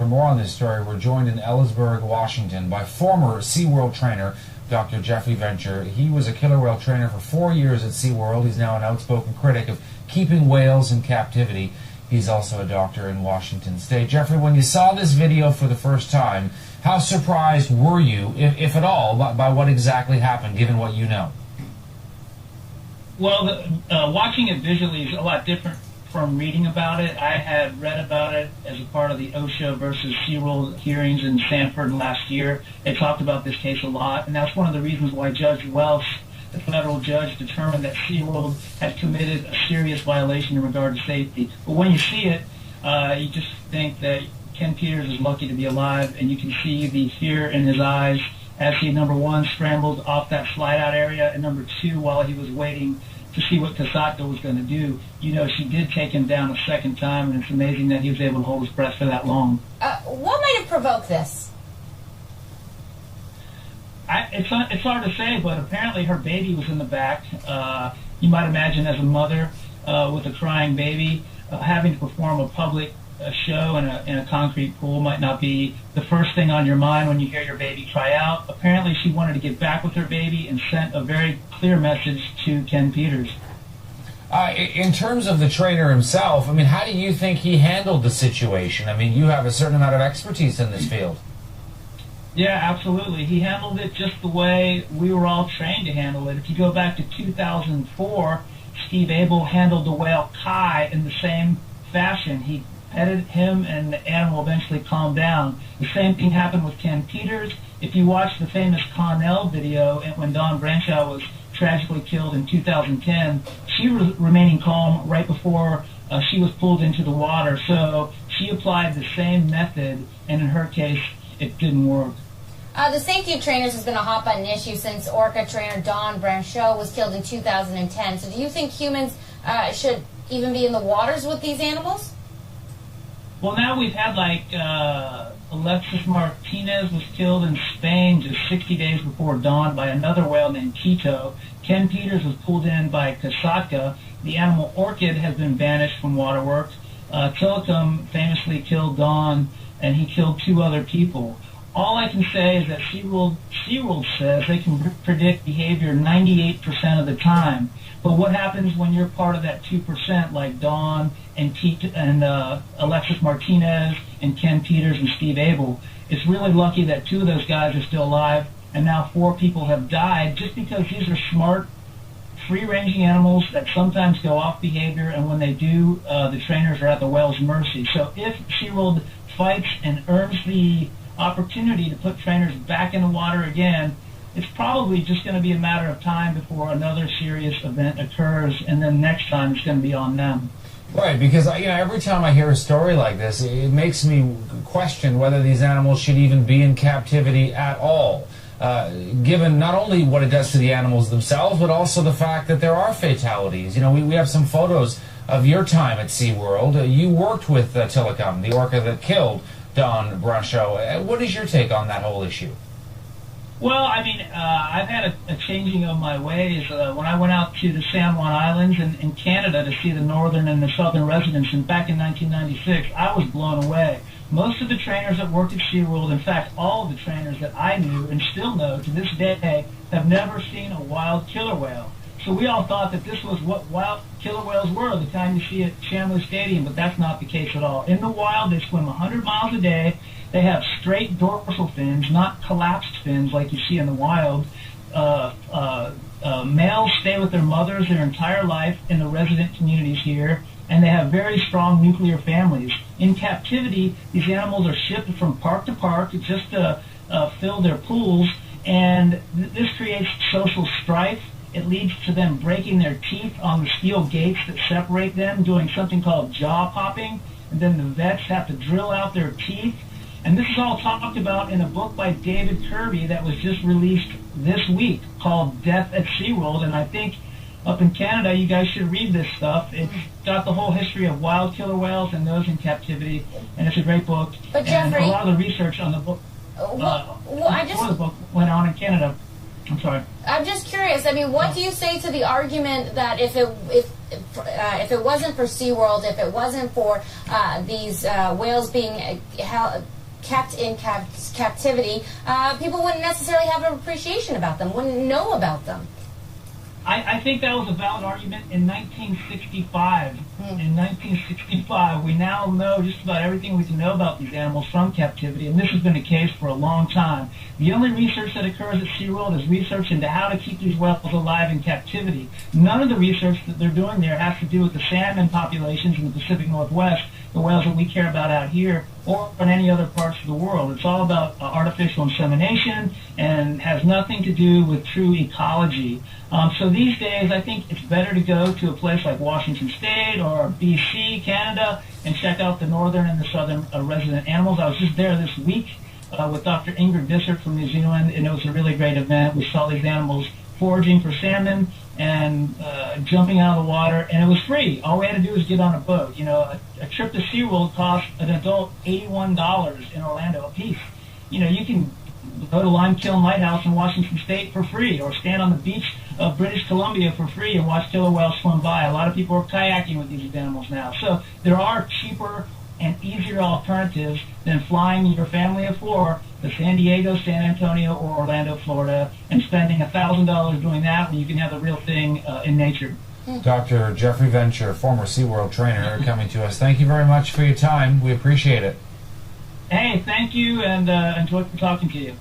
For more on this story, we're joined in Ellisburg, Washington by former SeaWorld trainer Dr. Jeffrey Venture. He was a killer whale trainer for 4 years at SeaWorld. He's now an outspoken critic of keeping whales in captivity. He's also a doctor in Washington State. Jeffrey, when you saw this video for the first time, how surprised were you, if at all, by what exactly happened, given what you know? Well, watching it visually is a lot different from reading about it. I had read about it as a part of the OSHA versus SeaWorld hearings in Sanford last year. They talked about this case a lot, and that's one of the reasons why Judge Welch, the federal judge, determined that SeaWorld had committed a serious violation in regard to safety. But when you see it, you just think that Ken Peters is lucky to be alive, and you can see the fear in his eyes as he, number one, scrambled off that slide-out area, and number two, while he was waiting to see what Casaca was going to do, you know, she did take him down a second time, and it's amazing that he was able to hold his breath for that long. What might have provoked this? It's hard to say, but apparently her baby was in the back. You might imagine as a mother with a crying baby, having to perform a public show in a concrete pool might not be the first thing on your mind when you hear your baby cry out. Apparently she wanted to get back with her baby and sent a very clear message to Ken Peters. In terms of the trainer himself, I mean, how do you think he handled the situation? I mean, you have a certain amount of expertise in this field. Yeah, absolutely. He handled it just the way we were all trained to handle it. If you go back to 2004, Steve Abel handled the whale Kai in the same fashion. He petted him, and the animal eventually calmed down. The same thing happened with Ken Peters. If you watch the famous Connell video, when Dawn Brancheau was tragically killed in 2010, she was remaining calm right before she was pulled into the water. So she applied the same method, and in her case, it didn't work. The safety of trainers has been a hot-button issue since orca trainer Dawn Brancheau was killed in 2010. So do you think humans should even be in the waters with these animals? Well, now we've had, like, Alexis Martinez was killed in Spain just 60 days before dawn by another whale named Quito. Ken Peters was pulled in by Casaca. The animal Orchid has been banished from waterworks. Tillicum famously killed Dawn, and he killed 2 other people. All I can say is that SeaWorld says they can predict behavior 98% of the time. But what happens when you're part of that 2%, like Dawn and Alexis Martinez and Ken Peters and Steve Abel? It's really lucky that 2 of those guys are still alive, and now 4 people have died just because these are smart, free-ranging animals that sometimes go off behavior, and when they do, the trainers are at the whale's mercy. So if SeaWorld fights and earns the opportunity to put trainers back in the water again, it's probably just going to be a matter of time before another serious event occurs, and then next time it's going to be on them. Right, because every time I hear a story like this, it makes me question whether these animals should even be in captivity at all, given not only what it does to the animals themselves, but also the fact that there are fatalities. You know, we have some photos of your time at SeaWorld. You worked with Tillicum, the orca that killed Dawn Brancheau. What is your take on that whole issue? Well, I mean, I've had a changing of my ways. When I went out to the San Juan Islands in Canada to see the northern and the southern residents, and back in 1996, I was blown away. Most of the trainers that worked at SeaWorld, in fact, all of the trainers that I knew and still know to this day, have never seen a wild killer whale. So we all thought that this was what wild killer whales were the time you see at Chandler Stadium, but that's not the case at all. In the wild, they swim 100 miles a day. They have straight dorsal fins, not collapsed fins like you see in the wild. Males stay with their mothers their entire life in the resident communities here, and they have very strong nuclear families. In captivity, these animals are shipped from park to park just to fill their pools, and this creates social strife. It leads to them breaking their teeth on the steel gates that separate them, doing something called jaw popping, and then the vets have to drill out their teeth. And this is all talked about in a book by David Kirby that was just released this week called Death at SeaWorld. And I think up in Canada, you guys should read this stuff. It's got the whole history of wild killer whales and those in captivity, and it's a great book. But Jeffrey, and a lot of the research on the book, before the book went on in Canada. I'm sorry. I'm just curious. I mean, what do you say to the argument that if if it wasn't for SeaWorld, if it wasn't for these whales being kept in captivity, people wouldn't necessarily have an appreciation about them, wouldn't know about them. I think that was a valid argument in 1965. In 1965, we now know just about everything we can know about these animals from captivity, and this has been the case for a long time. The only research that occurs at SeaWorld is research into how to keep these whales alive in captivity. None of the research that they're doing there has to do with the salmon populations in the Pacific Northwest, the whales that we care about out here, or in any other parts of the world. It's all about artificial insemination and has nothing to do with true ecology. So these days, I think it's better to go to a place like Washington State or BC, Canada, and check out the northern and the southern resident animals. I was just there this week with Dr. Ingrid Dissert from New Zealand, and it was a really great event. We saw these animals foraging for salmon and jumping out of the water, and it was free. All we had to do was get on a boat. You know, a trip to SeaWorld cost an adult $81 in Orlando a piece. You know, you can go to Limekiln Lighthouse in Washington State for free, or stand on the beach of British Columbia for free and watch killer whales swim by. A lot of people are kayaking with these animals now. So there are cheaper and easier alternatives than flying your family of four to San Diego, San Antonio, or Orlando, Florida, and spending $1,000 doing that when you can have the real thing in nature. Dr. Jeffrey Venture, former SeaWorld trainer, coming to us. Thank you very much for your time. We appreciate it. Hey, thank you, and enjoyed talking to you.